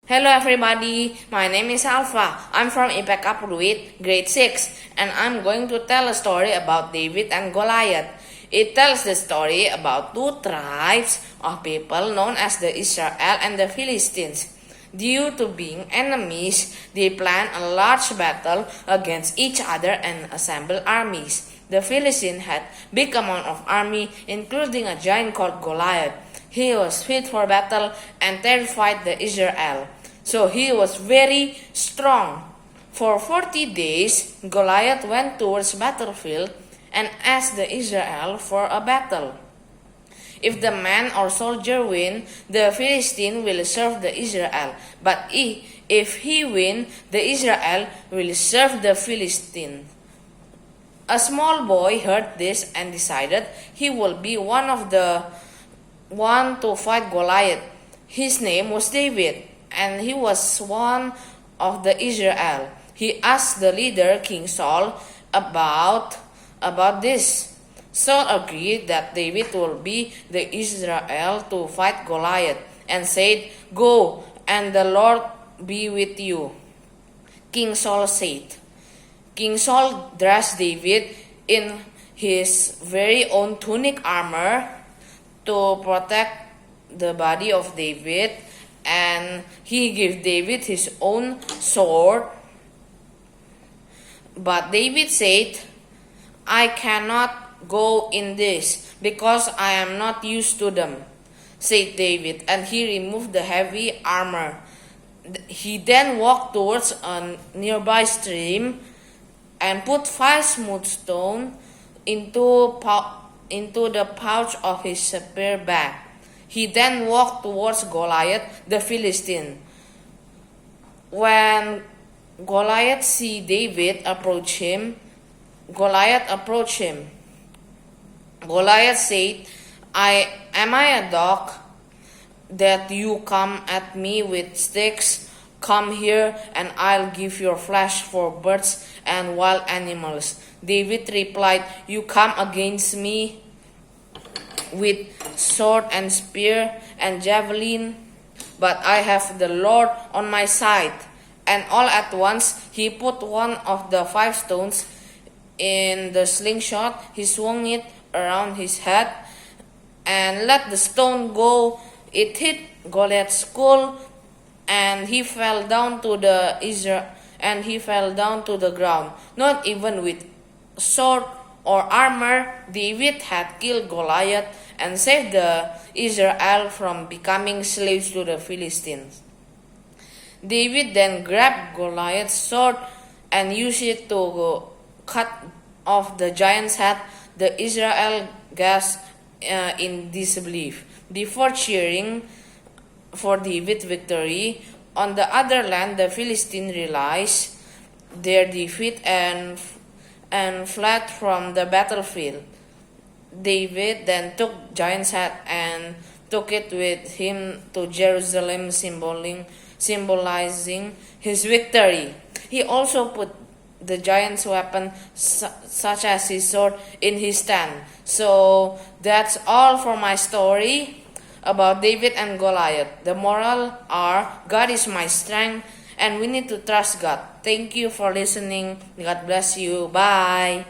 Hello everybody, my name is Alfa. I'm from IPEKA Cup grade 6 and I'm going to tell a story about David and Goliath. It tells the story about two tribes of people known as the Israel and the Philistines. Due to being enemies, they planned a large battle against each other and assembled armies. The Philistines had big amount of army, including a giant called Goliath. He was fit for battle and terrified the Israel. So he was very strong. For 40 days, Goliath went towards battlefield and asked the Israel for a battle. If the man or soldier win, the Philistine will serve the Israel. But if he win, the Israel will serve the Philistine. A small boy heard this and decided he will be one to fight Goliath. His name was David, and he was one of the Israel. He asked the leader, King Saul, about this. Saul agreed that David will be the Israel to fight Goliath, and said, "Go, and the Lord be with you." King Saul said. King Saul dressed David in his very own tunic armor to protect the body of David, and he gave David his own sword. But David said, "I cannot go in this, because I am not used to them," said David, and he removed the heavy armor. He then walked towards a nearby stream and put 5 smooth stones into the pouch of his spear bag. He then walked towards Goliath the Philistine. When Goliath see David approach him, Goliath said, Am I a dog that you come at me with sticks? Come here, and I'll give your flesh for birds and wild animals." David replied, "You come against me with sword and spear and javelin, but I have the Lord on my side." And all at once he put one of the 5 stones in the slingshot. He swung it around his head and let the stone go. It hit Goliath's skull, and he fell down to the ground. Not even with sword or armor, David had killed Goliath and saved the Israel from becoming slaves to the Philistines. David then grabbed Goliath's sword and used it to cut off the giant's head. The Israel gasped in disbelief before cheering for David's victory. On the other land, the Philistines realized their defeat and fled from the battlefield. David then took giant's head and took it with him to Jerusalem, symbolizing his victory. He also put the giant's weapon, such as his sword, in his tent. So that's all for my story about David and Goliath. The moral are, God is my strength, and we need to trust God. Thank you for listening. God bless you. Bye.